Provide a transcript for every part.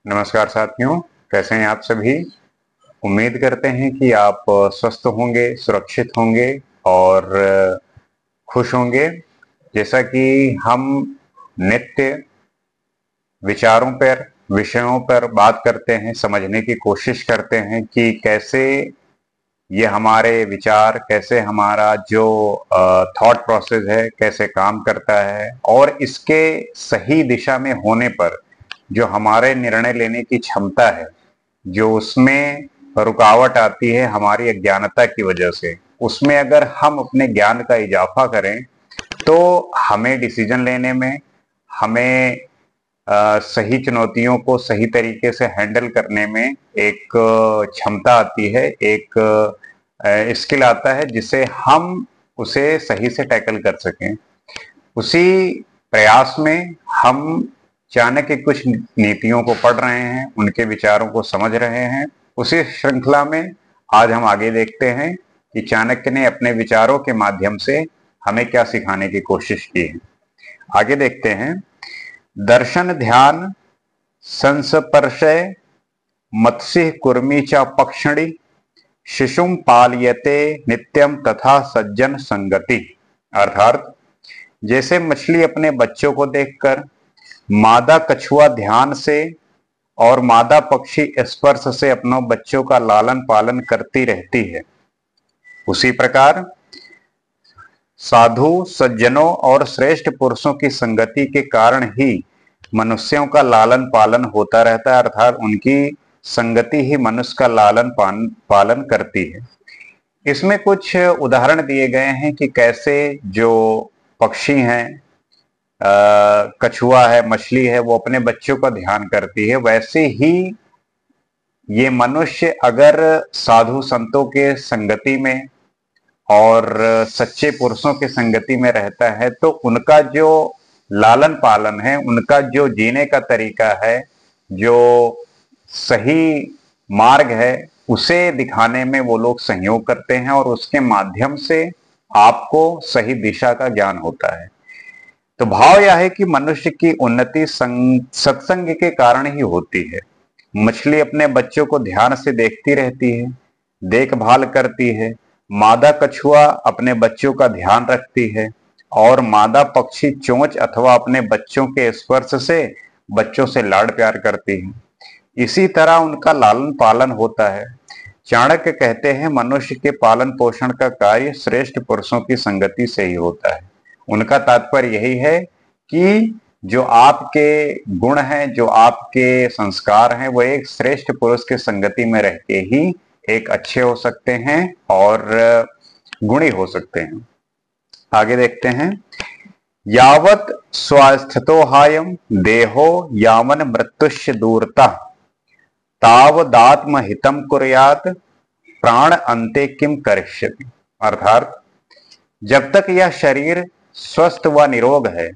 नमस्कार साथियों, कैसे हैं आप सभी। उम्मीद करते हैं कि आप स्वस्थ होंगे, सुरक्षित होंगे और खुश होंगे। जैसा कि हम नित्य विचारों पर, विषयों पर बात करते हैं, समझने की कोशिश करते हैं कि कैसे ये हमारे विचार, कैसे हमारा जो थॉट प्रोसेस है कैसे काम करता है, और इसके सही दिशा में होने पर जो हमारे निर्णय लेने की क्षमता है, जो उसमें रुकावट आती है हमारी अज्ञानता की वजह से, उसमें अगर हम अपने ज्ञान का इजाफा करें तो हमें डिसीजन लेने में, हमें सही चुनौतियों को सही तरीके से हैंडल करने में एक क्षमता आती है, एक स्किल आता है जिसे हम उसे सही से टैकल कर सकें। उसी प्रयास में हम चाणक्य के कुछ नीतियों को पढ़ रहे हैं, उनके विचारों को समझ रहे हैं। उसी श्रृंखला में आज हम आगे देखते हैं कि चाणक्य ने अपने विचारों के माध्यम से हमें क्या सिखाने की कोशिश की है। आगे देखते हैं। दर्शन ध्यान संस्पर्शय मत्स्य कुर्मी च पक्षिणी शिशुम पालयते नित्यम तथा सज्जन संगति। अर्थात जैसे मछली अपने बच्चों को देखकर, मादा कछुआ ध्यान से और मादा पक्षी स्पर्श से अपनों बच्चों का लालन पालन करती रहती है, उसी प्रकार साधु सज्जनों और श्रेष्ठ पुरुषों की संगति के कारण ही मनुष्यों का लालन पालन होता रहता है। अर्थात उनकी संगति ही मनुष्य का लालन पालन करती है। इसमें कुछ उदाहरण दिए गए हैं कि कैसे जो पक्षी हैं, कछुआ है, मछली है, वो अपने बच्चों का ध्यान करती है, वैसे ही ये मनुष्य अगर साधु संतों के संगति में और सच्चे पुरुषों की संगति में रहता है तो उनका जो लालन पालन है, उनका जो जीने का तरीका है, जो सही मार्ग है, उसे दिखाने में वो लोग सहयोग करते हैं और उसके माध्यम से आपको सही दिशा का ज्ञान होता है। तो भाव यह है कि मनुष्य की उन्नति सत्संग के कारण ही होती है। मछली अपने बच्चों को ध्यान से देखती रहती है, देखभाल करती है। मादा कछुआ अपने बच्चों का ध्यान रखती है और मादा पक्षी चोंच अथवा अपने बच्चों के स्पर्श से बच्चों से लाड प्यार करती है। इसी तरह उनका लालन पालन होता है। चाणक्य कहते हैं मनुष्य के पालन पोषण का कार्य श्रेष्ठ पुरुषों की संगति से ही होता है। उनका तात्पर्य यही है कि जो आपके गुण हैं, जो आपके संस्कार हैं, वो एक श्रेष्ठ पुरुष के संगति में रह के ही एक अच्छे हो सकते हैं और गुणी हो सकते हैं। आगे देखते हैं। यावत स्वास्थ्यतो हायम देहो यावन मृत्युश्च दूरता तावदात्म हितम कुर्यात प्राण अंते किम करिष्यति। अर्थात जब तक यह शरीर स्वस्थ व निरोग है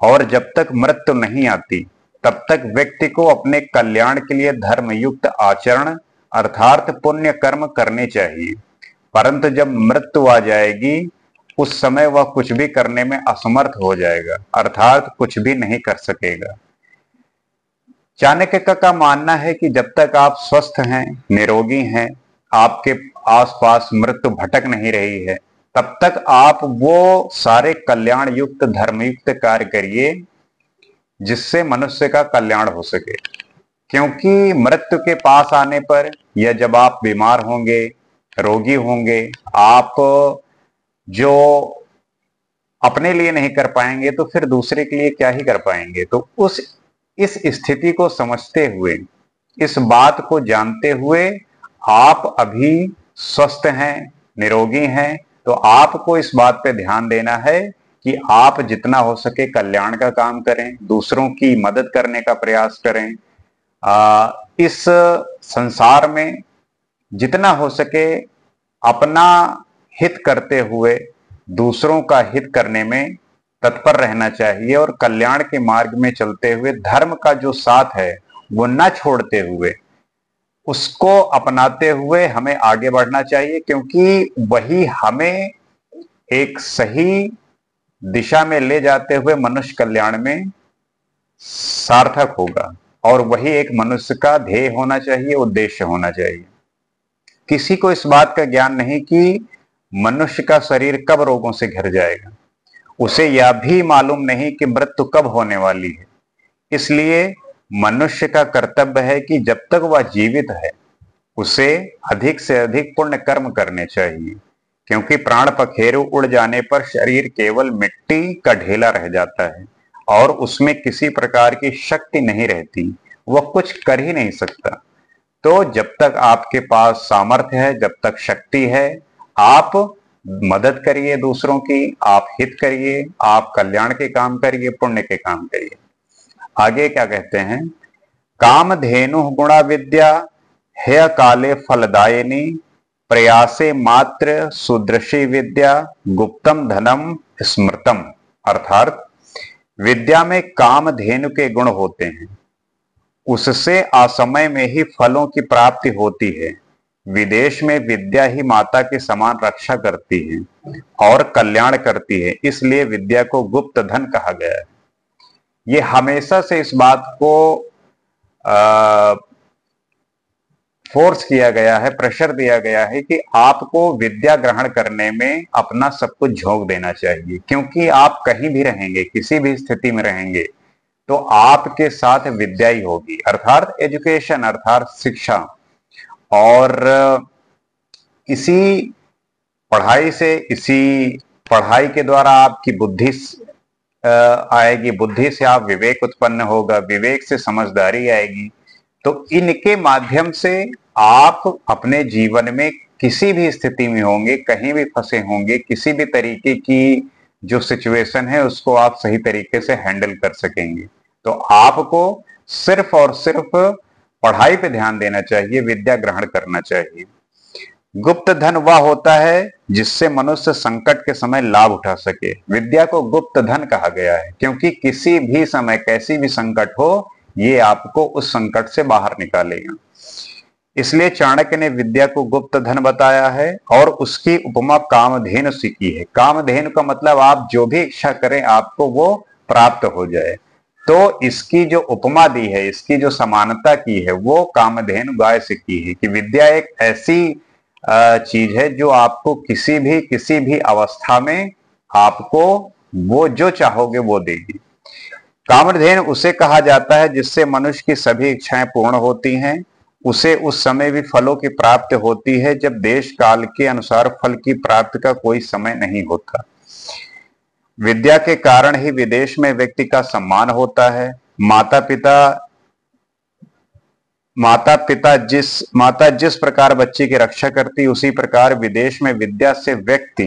और जब तक मृत्यु नहीं आती, तब तक व्यक्ति को अपने कल्याण के लिए धर्मयुक्त आचरण अर्थात पुण्य कर्म करने चाहिए। परंतु जब मृत्यु आ जाएगी, उस समय वह कुछ भी करने में असमर्थ हो जाएगा, अर्थात कुछ भी नहीं कर सकेगा। चाणक्य का मानना है कि जब तक आप स्वस्थ हैं, निरोगी हैं, आपके आसपास मृत्यु भटक नहीं रही है, तब तक आप वो सारे कल्याण युक्त धर्मयुक्त कार्य करिए जिससे मनुष्य का कल्याण हो सके। क्योंकि मृत्यु के पास आने पर या जब आप बीमार होंगे, रोगी होंगे, आप जो अपने लिए नहीं कर पाएंगे तो फिर दूसरे के लिए क्या ही कर पाएंगे। तो इस स्थिति को समझते हुए, इस बात को जानते हुए आप अभी स्वस्थ हैं, निरोगी हैं, तो आपको इस बात पे ध्यान देना है कि आप जितना हो सके कल्याण का काम करें, दूसरों की मदद करने का प्रयास करें। इस संसार में जितना हो सके अपना हित करते हुए दूसरों का हित करने में तत्पर रहना चाहिए और कल्याण के मार्ग में चलते हुए धर्म का जो साथ है वो न छोड़ते हुए, उसको अपनाते हुए हमें आगे बढ़ना चाहिए, क्योंकि वही हमें एक सही दिशा में ले जाते हुए मनुष्य कल्याण में सार्थक होगा और वही एक मनुष्य का ध्येय होना चाहिए, उद्देश्य होना चाहिए। किसी को इस बात का ज्ञान नहीं कि मनुष्य का शरीर कब रोगों से घिर जाएगा। उसे यह भी मालूम नहीं कि मृत्यु कब होने वाली है। इसलिए मनुष्य का कर्तव्य है कि जब तक वह जीवित है उसे अधिक से अधिक पुण्य कर्म करने चाहिए, क्योंकि प्राण पखेरु उड़ जाने पर शरीर केवल मिट्टी का ढेला रह जाता है और उसमें किसी प्रकार की शक्ति नहीं रहती, वह कुछ कर ही नहीं सकता। तो जब तक आपके पास सामर्थ्य है, जब तक शक्ति है, आप मदद करिए दूसरों की, आप हित करिए, आप कल्याण के काम करिए, पुण्य के काम करिए। आगे क्या कहते हैं, कामधेनु गुणा विद्या हेय काले फलदायिनी प्रयासे मात्र सुदृशी विद्या गुप्तम धनम स्मृतम। अर्थात विद्या में कामधेनु के गुण होते हैं, उससे असमय में ही फलों की प्राप्ति होती है। विदेश में विद्या ही माता के समान रक्षा करती है और कल्याण करती है, इसलिए विद्या को गुप्त धन कहा गया है। ये हमेशा से इस बात को फोर्स किया गया है, प्रेशर दिया गया है कि आपको विद्या ग्रहण करने में अपना सब कुछ झोंक देना चाहिए, क्योंकि आप कहीं भी रहेंगे, किसी भी स्थिति में रहेंगे तो आपके साथ विद्या ही होगी, अर्थात एजुकेशन, अर्थात शिक्षा। और इसी पढ़ाई से, इसी पढ़ाई के द्वारा आपकी बुद्धि आएगी, बुद्धि से आप विवेक उत्पन्न होगा, विवेक से समझदारी आएगी। तो इनके माध्यम से आप अपने जीवन में किसी भी स्थिति में होंगे, कहीं भी फंसे होंगे, किसी भी तरीके की जो सिचुएशन है उसको आप सही तरीके से हैंडल कर सकेंगे। तो आपको सिर्फ और सिर्फ पढ़ाई पे ध्यान देना चाहिए, विद्या ग्रहण करना चाहिए। गुप्त धन वह होता है जिससे मनुष्य संकट के समय लाभ उठा सके। विद्या को गुप्त धन कहा गया है क्योंकि किसी भी समय कैसी भी संकट हो, ये आपको उस संकट से बाहर निकालेगा। इसलिए चाणक्य ने विद्या को गुप्त धन बताया है और उसकी उपमा कामधेनु से की है। कामधेनु का मतलब आप जो भी इच्छा करें आपको वो प्राप्त हो जाए। तो इसकी जो उपमा दी है, इसकी जो समानता की है, वो कामधेनु गाय से की है कि विद्या एक ऐसी चीज है जो आपको किसी भी अवस्था में आपको वो जो चाहोगे वो देगी। कामधेनु उसे कहा जाता है जिससे मनुष्य की सभी इच्छाएं पूर्ण होती हैं। उसे उस समय भी फलों की प्राप्ति होती है जब देश काल के अनुसार फल की प्राप्ति का कोई समय नहीं होता। विद्या के कारण ही विदेश में व्यक्ति का सम्मान होता है। माता जिस प्रकार बच्चे की रक्षा करती, उसी प्रकार विदेश में विद्या से व्यक्ति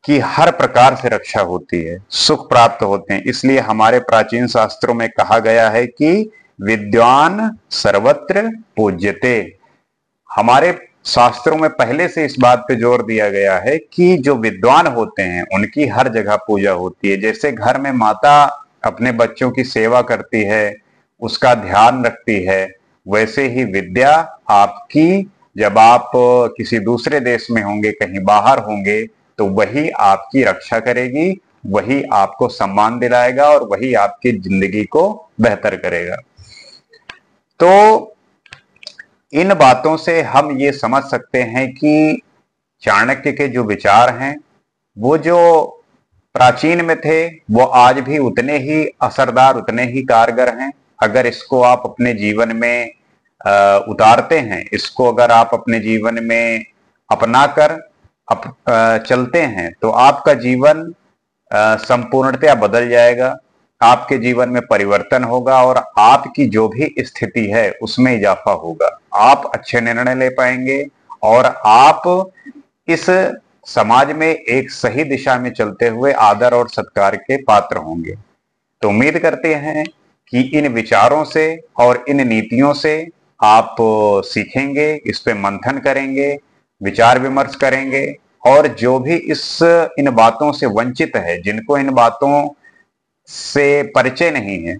की हर प्रकार से रक्षा होती है, सुख प्राप्त होते हैं। इसलिए हमारे प्राचीन शास्त्रों में कहा गया है कि विद्वान सर्वत्र पूज्यते। हमारे शास्त्रों में पहले से इस बात पे जोर दिया गया है कि जो विद्वान होते हैं उनकी हर जगह पूजा होती है। जैसे घर में माता अपने बच्चों की सेवा करती है, उसका ध्यान रखती है, वैसे ही विद्या आपकी, जब आप किसी दूसरे देश में होंगे, कहीं बाहर होंगे, तो वही आपकी रक्षा करेगी, वही आपको सम्मान दिलाएगा और वही आपकी जिंदगी को बेहतर करेगा। तो इन बातों से हम ये समझ सकते हैं कि चाणक्य के जो विचार हैं वो जो प्राचीन में थे वो आज भी उतने ही असरदार, उतने ही कारगर हैं। अगर इसको आप अपने जीवन में उतारते हैं, इसको अगर आप अपने जीवन में अपनाकर चलते हैं तो आपका जीवन संपूर्णतया बदल जाएगा, आपके जीवन में परिवर्तन होगा और आपकी जो भी स्थिति है उसमें इजाफा होगा। आप अच्छे निर्णय ले पाएंगे और आप इस समाज में एक सही दिशा में चलते हुए आदर और सत्कार के पात्र होंगे। तो उम्मीद करते हैं कि इन विचारों से और इन नीतियों से आप सीखेंगे, इस पे मंथन करेंगे, विचार विमर्श करेंगे और जो भी इन बातों से वंचित है, जिनको इन बातों से परिचय नहीं है,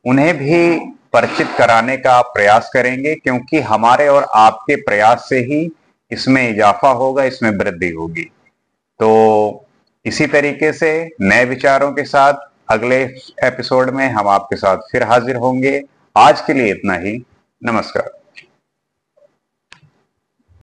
उन्हें भी परिचित कराने का प्रयास करेंगे, क्योंकि हमारे और आपके प्रयास से ही इसमें इजाफा होगा, इसमें वृद्धि होगी। तो इसी तरीके से नए विचारों के साथ अगले एपिसोड में हम आपके साथ फिर हाजिर होंगे। आज के लिए इतना ही। नमस्कार।